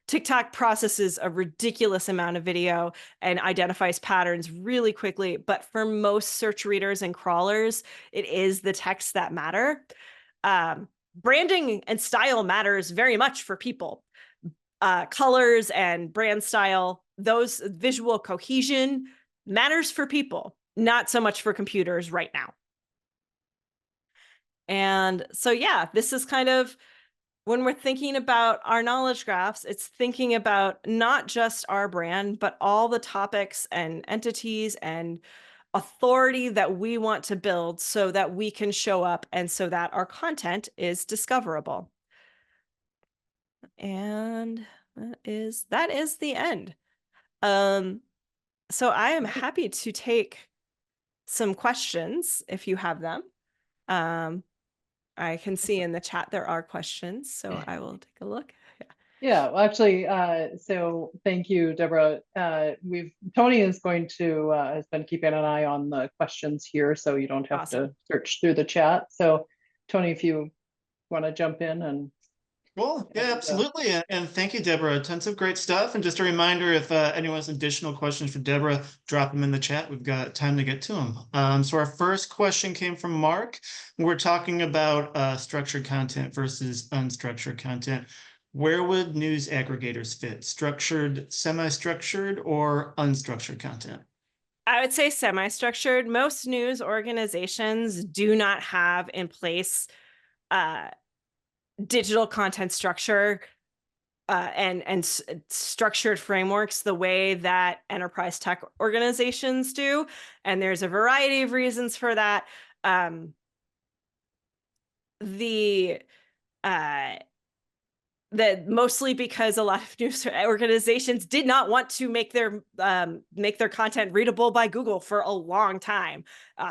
TikTok processes a ridiculous amount of video and identifies patterns really quickly. But for most search readers and crawlers, it is the text that matter. Branding and style matters very much for people. Colors and brand style, those visual cohesion matters for people, not so much for computers right now. And so, yeah, this is kind of when we're thinking about our knowledge graphs, it's thinking about not just our brand, but all the topics and entities and authority that we want to build so that we can show up and so that our content is discoverable. And that is the end. So I am happy to take some questions if you have them. I can see in the chat there are questions, so I will take a look. Yeah, well, actually, so thank you, Deborah. Tony is going to has been keeping an eye on the questions here, so you don't have Awesome. to search through the chat. So, Tony, if you want to jump in and Well, yeah, absolutely. And thank you, Deborah. Tons of great stuff. And just a reminder, if anyone has additional questions for Deborah, drop them in the chat. We've got time to get to them. So our first question came from Mark. We're talking about structured content versus unstructured content. Where would news aggregators fit? Structured, semi-structured, or unstructured content? I would say semi-structured. Most news organizations do not have in place digital content structure and structured frameworks the way that enterprise tech organizations do. And there's a variety of reasons for that. That mostly because a lot of news organizations did not want to make their content readable by Google for a long time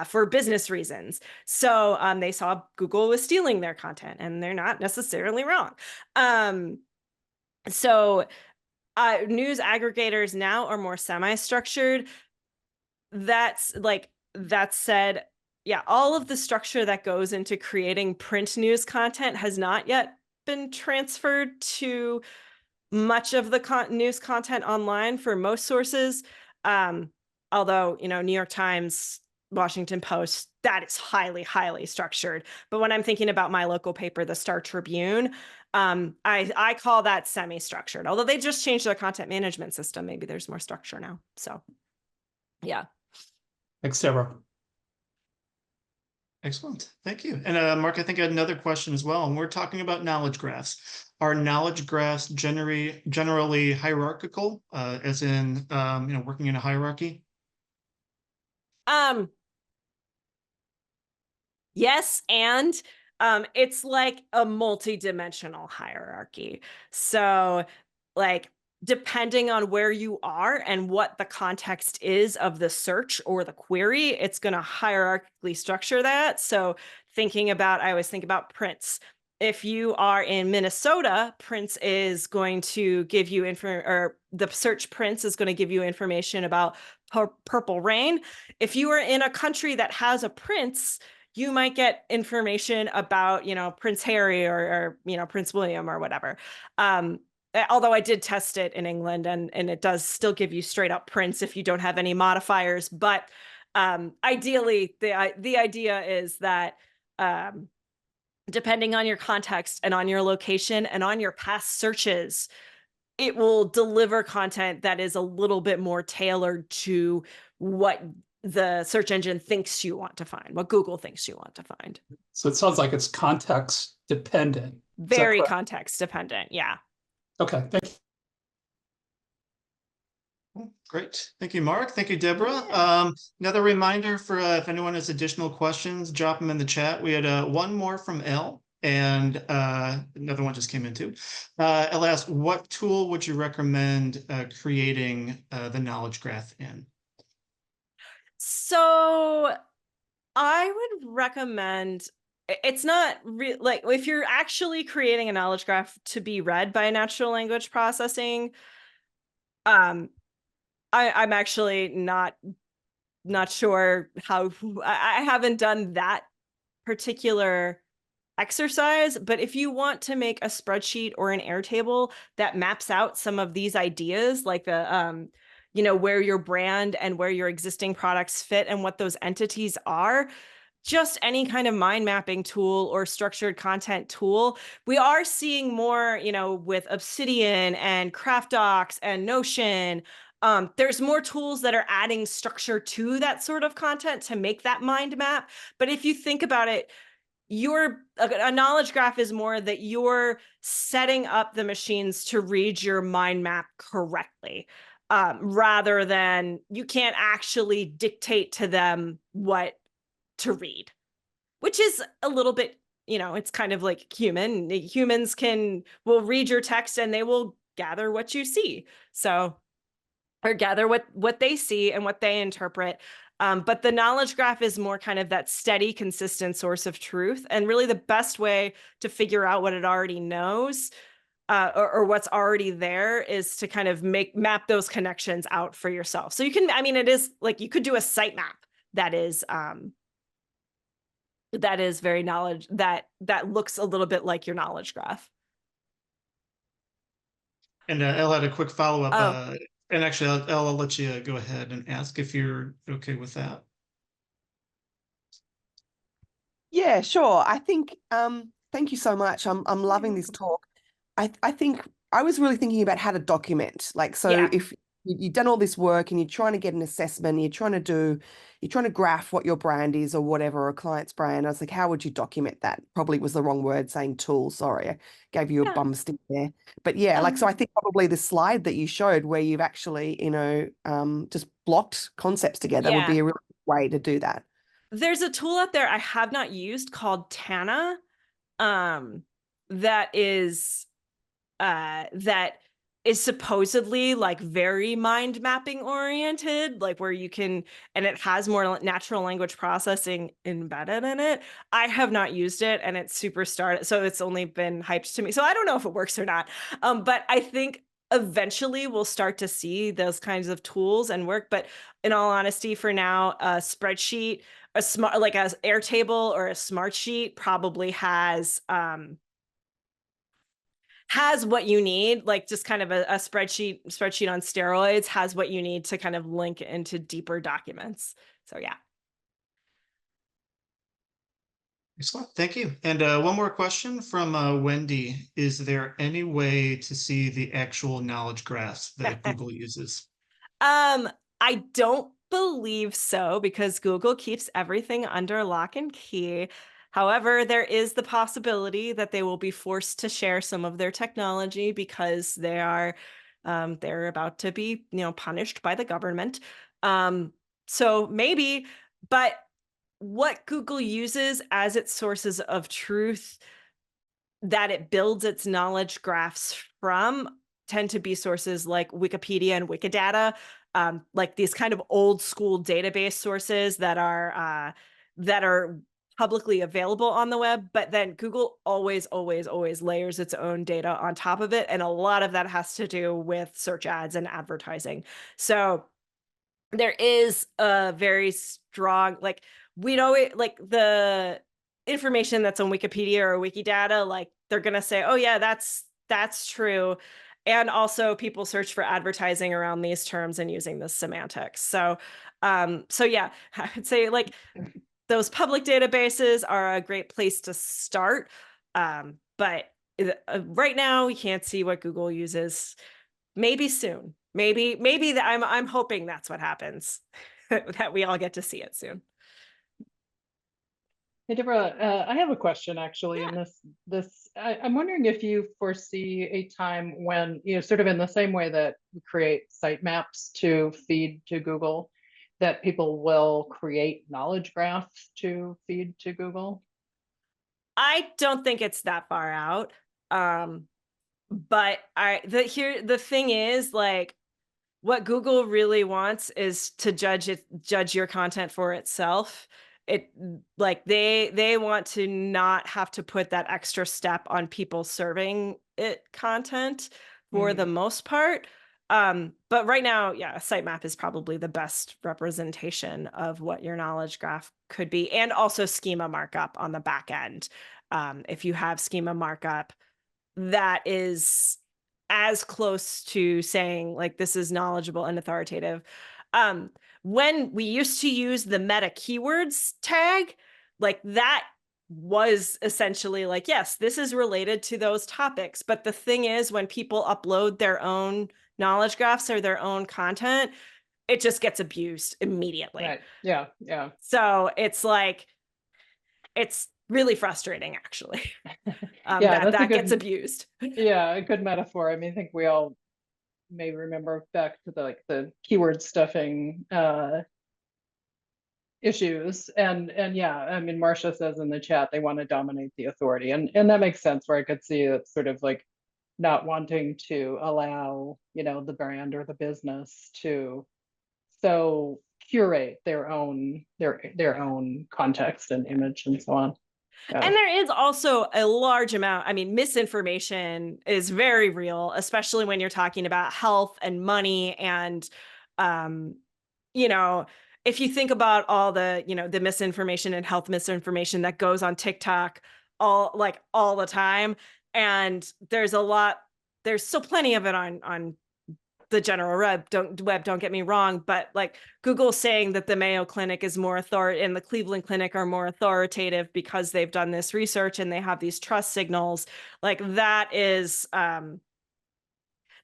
for business reasons. So they saw Google was stealing their content, and they're not necessarily wrong. So news aggregators now are more semi-structured. That said, yeah, all of the structure that goes into creating print news content has not yet been transferred to much of the news content online for most sources. Although, New York Times, Washington Post, that is highly, highly structured. But when I'm thinking about my local paper, the Star Tribune, I call that semi-structured. Although they just changed their content management system, maybe there's more structure now. So, yeah. Thanks, Deborah. Excellent. Thank you. And Mark, I think I had another question as well. And we're talking about knowledge graphs. Are knowledge graphs generally hierarchical, as in working in a hierarchy? Yes, and it's like a multi-dimensional hierarchy. So, depending on where you are and what the context is of the search or the query, it's going to hierarchically structure that. So I always think about prints. If you are in Minnesota, Prince is going to give you the search Prince is going to give you information about purple rain. If you are in a country that has a Prince, you might get information about, Prince Harry or Prince William or whatever. although I did test it in England, and it does still give you straight up prints if you don't have any modifiers. But ideally, the idea is that depending on your context and on your location and on your past searches, it will deliver content that is a little bit more tailored to what the search engine thinks you want to find, what Google thinks you want to find. So it sounds like it's context dependent. Very context dependent. Yeah. Okay. Thank you. Great. Thank you, Mark. Thank you, Deborah. Yeah. Another reminder for if anyone has additional questions, drop them in the chat. We had one more from Elle, and another one just came in too. Elle asked, what tool would you recommend creating the knowledge graph in? So I would recommend, it's not like if you're actually creating a knowledge graph to be read by natural language processing, I'm actually not sure how. I haven't done that particular exercise, but if you want to make a spreadsheet or an Airtable that maps out some of these ideas, like the where your brand and where your existing products fit and what those entities are, just any kind of mind mapping tool or structured content tool. We are seeing more, with Obsidian and CraftDocs and Notion. There's more tools that are adding structure to that sort of content to make that mind map. But if you think about it, a knowledge graph is more that you're setting up the machines to read your mind map correctly, rather than you can't actually dictate to them what to read, which is a little bit, it's kind of like humans will read your text and they will gather what you see. So, or gather what they see and what they interpret. But the knowledge graph is more kind of that steady, consistent source of truth. And really the best way to figure out what it already knows, or what's already there, is to kind of map those connections out for yourself. So you can, it is like you could do a sitemap that is very that looks a little bit like your knowledge graph. And Elle had a quick follow-up. Oh. And actually, I'll let you go ahead and ask if you're okay with that. Yeah, sure. I think, thank you so much. I'm loving this talk. I think I was really thinking about how to document. Like, so Yeah. if you've done all this work and you're trying to get an assessment, you're trying to graph what your brand is or whatever, or a client's brand. I was like, how would you document that? Probably was the wrong word, saying tool. Sorry, I gave you a bum stick there. But yeah, like, so I think probably the slide that you showed where you've actually, just blocked concepts together would be a really good way to do that. There's a tool out there I have not used called Tana, that is supposedly like very mind mapping oriented, like where you can, and it has more natural language processing embedded in it. I have not used it, and it's super started, so it's only been hyped to me. So I don't know if it works or not. But I think eventually we'll start to see those kinds of tools and work. But in all honesty, for now, a spreadsheet, a smart, like a Airtable or a Smartsheet, probably has what you need, like just kind of a spreadsheet on steroids, has what you need to kind of link into deeper documents. So yeah. Excellent. Thank you. And one more question from Wendy. Is there any way to see the actual knowledge graphs that Google uses? I don't believe so, because Google keeps everything under lock and key. However, there is the possibility that they will be forced to share some of their technology because they're about to be, punished by the government. So maybe, but what Google uses as its sources of truth that it builds its knowledge graphs from tend to be sources like Wikipedia and Wikidata, like these kind of old school database sources that are publicly available on the web. But then Google always layers its own data on top of it, and a lot of that has to do with search ads and advertising. So there is a very strong, like, we know it, like the information that's on Wikipedia or Wikidata, like they're gonna say, oh yeah, that's true. and also people search for advertising around these terms and using the semantics. So, so yeah, I would say like those public databases are a great place to start. But right now we can't see what Google uses. Maybe soon. Maybe that I'm hoping that's what happens, that we all get to see it soon. Hey, Deborah, I have a question actually, Yeah. and I'm wondering if you foresee a time when, sort of in the same way that we create sitemaps to feed to Google, that people will create knowledge graphs to feed to Google? I don't think it's that far out. But the thing is, like, what Google really wants is to judge your content for itself. Like they want to not have to put that extra step on people serving it content for the most part. But right now, yeah, a sitemap is probably the best representation of what your knowledge graph could be, and also schema markup on the back end. If you have schema markup, that is as close to saying like this is knowledgeable and authoritative. When we used to use the meta keywords tag, like that was essentially like, yes, this is related to those topics. But the thing is, when people upload their own knowledge graphs or their own content, it just gets abused immediately. Right. Yeah. Yeah. So it's like, it's really frustrating, actually. Yeah, that's a that good, gets abused. yeah, a good metaphor. I mean, I think we all may remember back to the keyword stuffing issues, and yeah, I mean, Marcia says in the chat they want to dominate the authority, and that makes sense, where I could see it sort of like not wanting to allow, the brand or the business to so curate their own context and image and so on. And there is also a large amount, I mean, misinformation is very real, especially when you're talking about health and money. And, if you think about all the, the misinformation and health misinformation that goes on TikTok all the time. And there's still plenty of it on the general web, don't get me wrong, but like Google saying that the Mayo Clinic is more authoritative and the Cleveland Clinic are more authoritative because they've done this research and they have these trust signals, like that is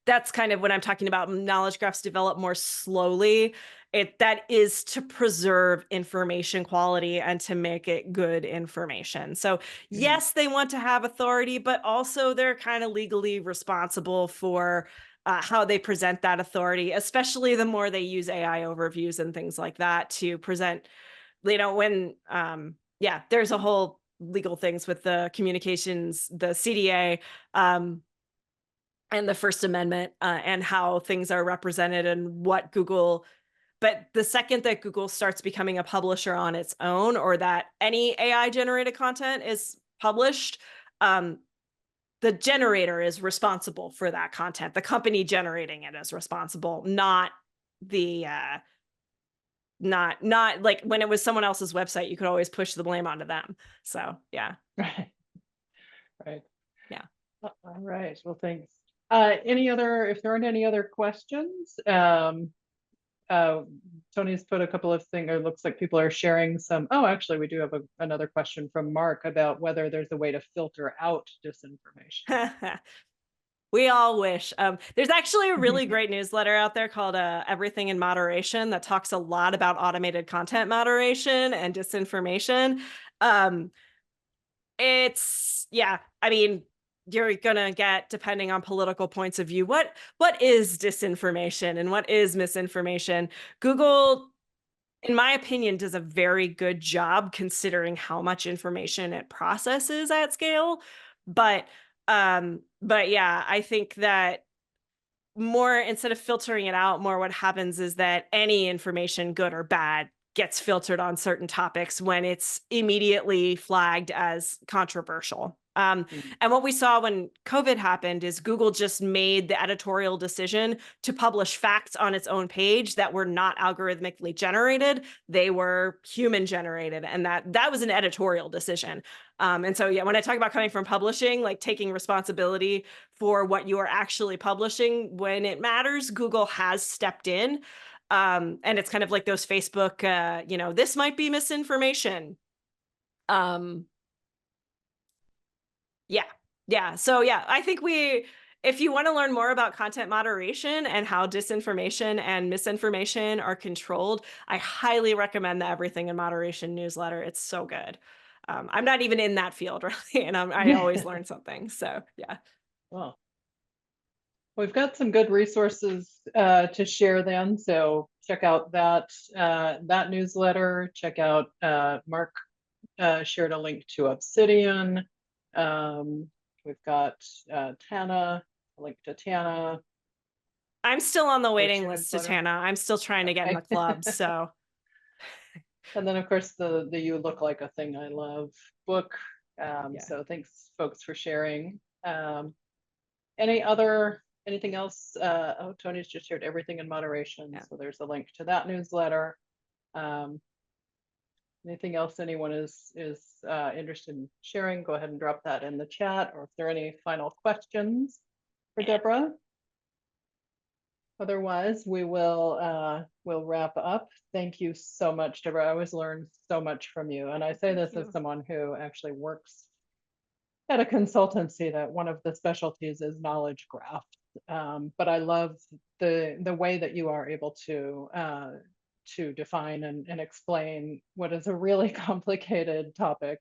that's kind of when I'm talking about knowledge graphs develop more slowly. That is to preserve information quality and to make it good information. So yes, they want to have authority, but also they're kind of legally responsible for how they present that authority, especially the more they use AI overviews and things like that to present, when, there's a whole legal things with the communications, the CDA, and the First Amendment, and how things are represented and what Google. But the second that Google starts becoming a publisher on its own, or that any AI generated content is published, the generator is responsible for that content. The company generating it is responsible, not the not like when it was someone else's website, you could always push the blame onto them. So yeah. Right. Right. Yeah. All right. Well, thanks. If there aren't any other questions, Tony's put a couple of things, or looks like people are sharing some. Oh, actually, we do have another question from Mark about whether there's a way to filter out disinformation. We all wish. There's actually a really great newsletter out there called Everything in Moderation that talks a lot about automated content moderation and disinformation. I mean, you're gonna get, depending on political points of view, what is disinformation and what is misinformation. Google, in my opinion, does a very good job considering how much information it processes at scale. But yeah, I think that more, instead of filtering it out, more what happens is that any information, good or bad, gets filtered on certain topics when it's immediately flagged as controversial. And what we saw when COVID happened is Google just made the editorial decision to publish facts on its own page that were not algorithmically generated. They were human generated. And that was an editorial decision. And so, yeah, when I talk about coming from publishing, like taking responsibility for what you are actually publishing when it matters, Google has stepped in. And it's kind of like those Facebook, this might be misinformation. Yeah. So yeah, I think if you want to learn more about content moderation and how disinformation and misinformation are controlled, I highly recommend the Everything in Moderation newsletter. It's so good. I'm not even in that field, really, and I always learn something. So yeah. Well, we've got some good resources to share then. So check out that newsletter. Check out Mark shared a link to Obsidian. We've got Tana, a link to Tana. I'm still on the waiting list to Tana. I'm still trying to get in the club. So, and then of course the You Look Like a Thing I Love book. So thanks folks for sharing. Anything else? Oh, Tony's just shared Everything in Moderation. Yeah. So there's a link to that newsletter. Anything else anyone is interested in sharing, go ahead and drop that in the chat, or if there are any final questions for Deborah. Otherwise, we'll wrap up. Thank you so much, Deborah. I always learn so much from you. And I say this as someone who actually works at a consultancy that one of the specialties is knowledge graph. But I love the way that you are able to define and explain what is a really complicated topic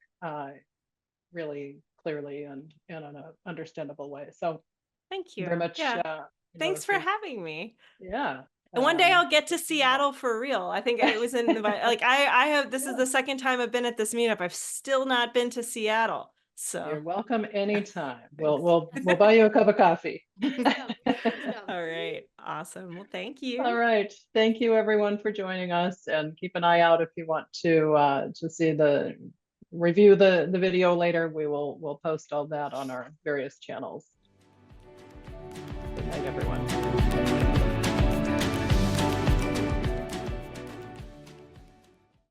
really clearly and in an understandable way. So thank you very much. Yeah. Thanks for having me. Yeah. And one day I'll get to Seattle for real. I think it was in the like I have this is the second time I've been at this meetup. I've still not been to Seattle. So you're welcome anytime. We'll buy you a cup of coffee. All right. Awesome. Well, thank you. All right. Thank you everyone for joining us, and keep an eye out if you want to see review the video later. We'll post all that on our various channels. Good night, everyone.